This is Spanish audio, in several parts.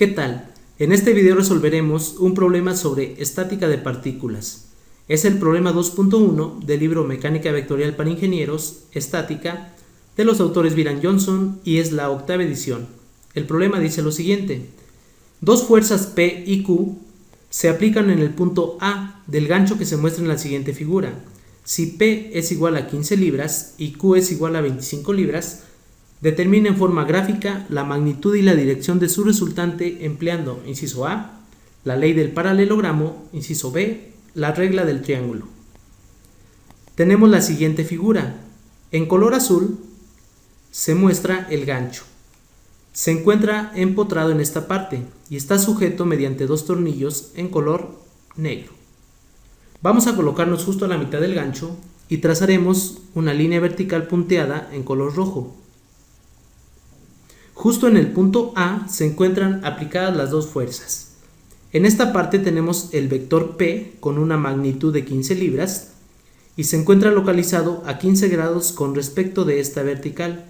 ¿Qué tal? En este video resolveremos un problema sobre estática de partículas. Es el problema 2.1 del libro Mecánica Vectorial para Ingenieros, Estática, de los autores Byron Johnson y es la octava edición. El problema dice lo siguiente. Dos fuerzas P y Q se aplican en el punto A del gancho que se muestra en la siguiente figura. Si P es igual a 15 libras y Q es igual a 25 libras, determina en forma gráfica la magnitud y la dirección de su resultante empleando, inciso A, la ley del paralelogramo, inciso B, la regla del triángulo. Tenemos la siguiente figura. En color azul se muestra el gancho. Se encuentra empotrado en esta parte y está sujeto mediante dos tornillos en color negro. Vamos a colocarnos justo a la mitad del gancho y trazaremos una línea vertical punteada en color rojo. Justo en el punto A se encuentran aplicadas las dos fuerzas. En esta parte tenemos el vector P con una magnitud de 15 libras y se encuentra localizado a 15 grados con respecto de esta vertical.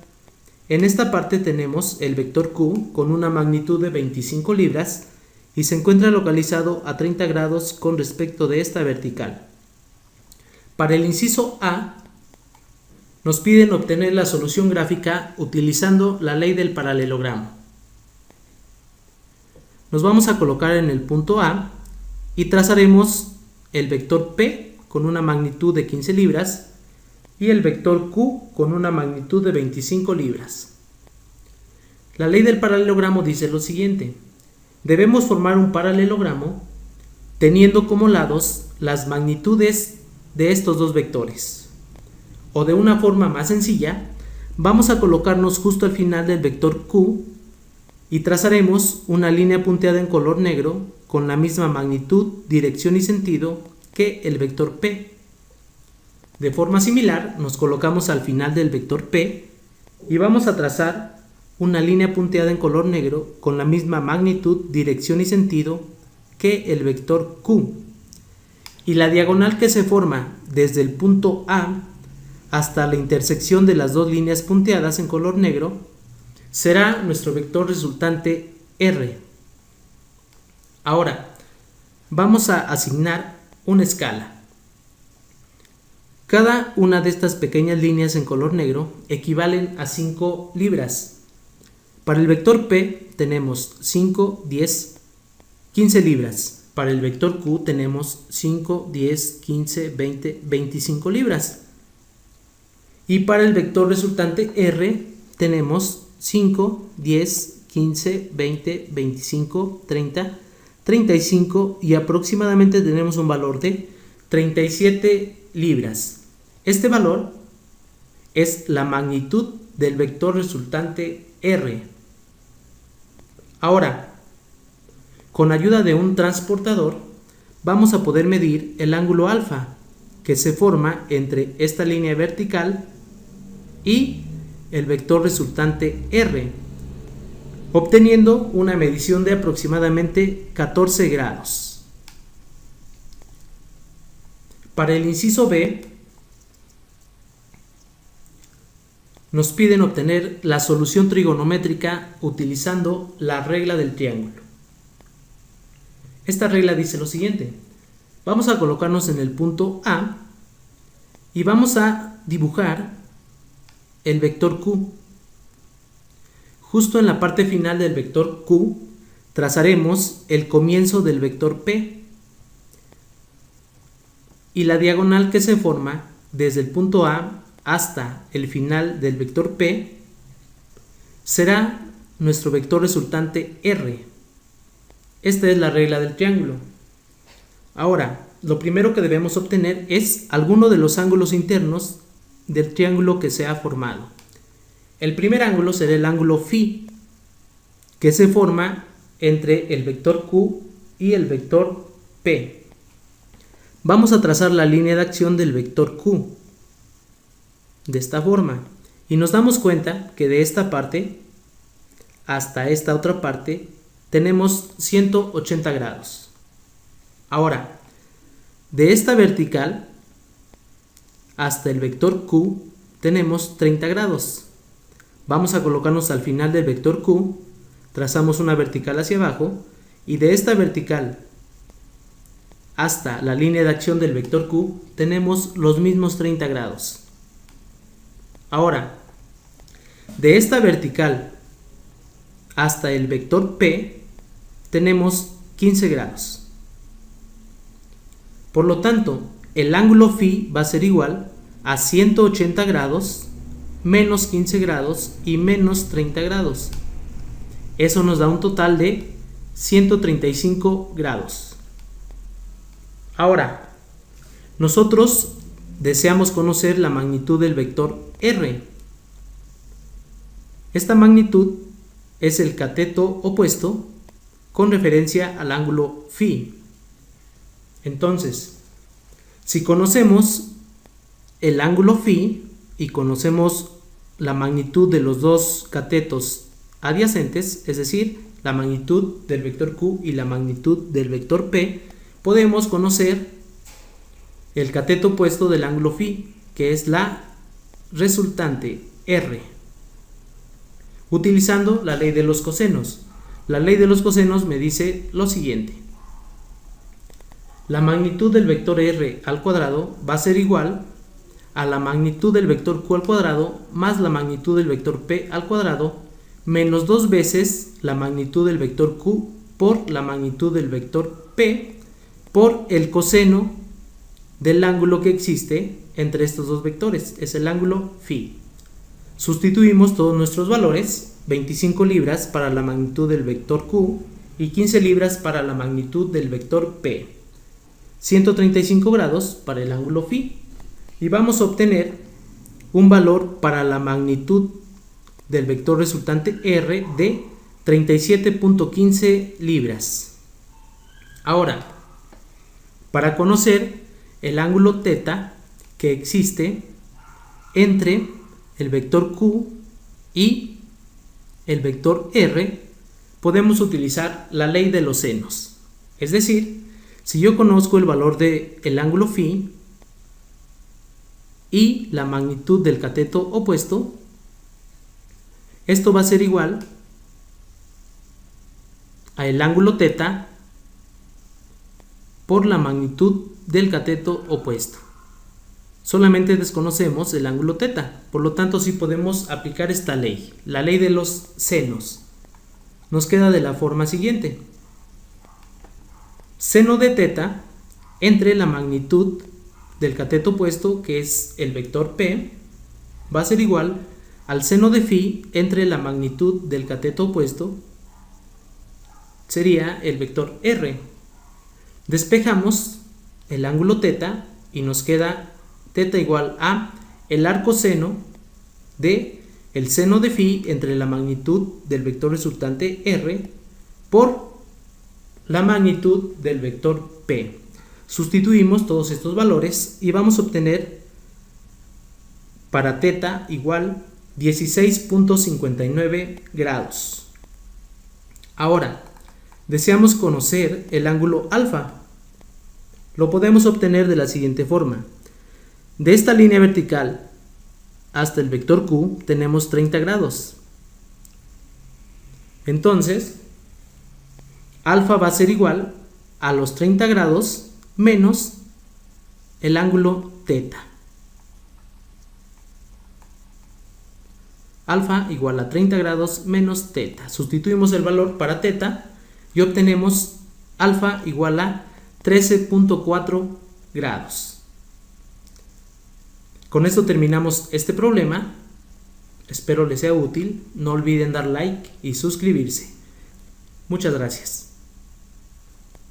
En esta parte tenemos el vector Q con una magnitud de 25 libras y se encuentra localizado a 30 grados con respecto de esta vertical. Para el inciso A, nos piden obtener la solución gráfica utilizando la ley del paralelogramo. Nos vamos a colocar en el punto A y trazaremos el vector P con una magnitud de 15 libras y el vector Q con una magnitud de 25 libras. La ley del paralelogramo dice lo siguiente. Debemos formar un paralelogramo teniendo como lados las magnitudes de estos dos vectores. O de una forma más sencilla, vamos a colocarnos justo al final del vector Q y trazaremos una línea punteada en color negro con la misma magnitud, dirección y sentido que el vector P. De forma similar, nos colocamos al final del vector P y vamos a trazar una línea punteada en color negro con la misma magnitud, dirección y sentido que el vector Q. Y la diagonal que se forma desde el punto A hasta la intersección de las dos líneas punteadas en color negro será nuestro vector resultante R. Ahora, vamos a asignar una escala. Cada una de estas pequeñas líneas en color negro equivalen a 5 libras. Para el vector P tenemos 5, 10, 15 libras. Para el vector Q tenemos 5, 10, 15, 20, 25 libras. Y para el vector resultante R tenemos 5, 10, 15, 20, 25, 30, 35 y aproximadamente tenemos un valor de 37 libras. Este valor es la magnitud del vector resultante R. Ahora, con ayuda de un transportador, vamos a poder medir el ángulo alfa que se forma entre esta línea vertical y el vector resultante R, obteniendo una medición de aproximadamente 14 grados. Para el inciso B, nos piden obtener la solución trigonométrica utilizando la regla del triángulo. Esta regla dice lo siguiente. Vamos a colocarnos en el punto A y vamos a dibujar el vector Q. Justo en la parte final del vector Q trazaremos el comienzo del vector P y la diagonal que se forma desde el punto A hasta el final del vector P será nuestro vector resultante R. Esta es la regla del triángulo. Ahora, lo primero que debemos obtener es alguno de los ángulos internos del triángulo que se ha formado. El primer ángulo será el ángulo φ, que se forma entre el vector Q y el vector P. Vamos a trazar la línea de acción del vector Q de esta forma y nos damos cuenta que de esta parte hasta esta otra parte tenemos 180 grados. Ahora, de esta vertical hasta el vector Q tenemos 30 grados. Vamos a colocarnos al final del vector Q, trazamos una vertical hacia abajo y de esta vertical hasta la línea de acción del vector Q tenemos los mismos 30 grados. Ahora, de esta vertical hasta el vector P tenemos 15 grados. Por lo tanto, el ángulo φ va a ser igual a 180 grados menos 15 grados y menos 30 grados. Eso nos da un total de 135 grados. Ahora, nosotros deseamos conocer la magnitud del vector R. Esta magnitud es el cateto opuesto con referencia al ángulo φ. Entonces, si conocemos el ángulo φ y conocemos la magnitud de los dos catetos adyacentes, es decir, la magnitud del vector Q y la magnitud del vector P, podemos conocer el cateto opuesto del ángulo φ, que es la resultante R, utilizando la ley de los cosenos. La ley de los cosenos me dice lo siguiente: la magnitud del vector R al cuadrado va a ser igual a la magnitud del vector Q al cuadrado más la magnitud del vector P al cuadrado menos 2 veces la magnitud del vector Q por la magnitud del vector P por el coseno del ángulo que existe entre estos dos vectores, es el ángulo φ. Sustituimos todos nuestros valores: 25 libras para la magnitud del vector Q y 15 libras para la magnitud del vector P, 135 grados para el ángulo φ, y vamos a obtener un valor para la magnitud del vector resultante R de 37.15 libras. Ahora, para conocer el ángulo θ que existe entre el vector Q y el vector R, podemos utilizar la ley de los senos. Es decir, si yo conozco el valor del ángulo φ y la magnitud del cateto opuesto, esto va a ser igual a el ángulo θ por la magnitud del cateto opuesto. Solamente desconocemos el ángulo θ, por lo tanto sí podemos aplicar esta ley, la ley de los senos. Nos queda de la forma siguiente: seno de θ entre la magnitud del cateto opuesto, que es el vector P, va a ser igual al seno de φ entre la magnitud del cateto opuesto, sería el vector R. Despejamos el ángulo θ y nos queda θ igual a el arcoseno de el seno de φ entre la magnitud del vector resultante R por la magnitud del vector P. Sustituimos todos estos valores y vamos a obtener para θ igual 16.59 grados. Ahora, deseamos conocer el ángulo alfa. Lo podemos obtener de la siguiente forma: de esta línea vertical hasta el vector Q tenemos 30 grados. Entonces, alfa va a ser igual a los 30 grados menos el ángulo θ. Alfa igual a 30 grados menos θ. Sustituimos el valor para θ y obtenemos alfa igual a 13.4 grados. Con esto terminamos este problema. Espero les sea útil. No olviden dar like y suscribirse. Muchas gracias.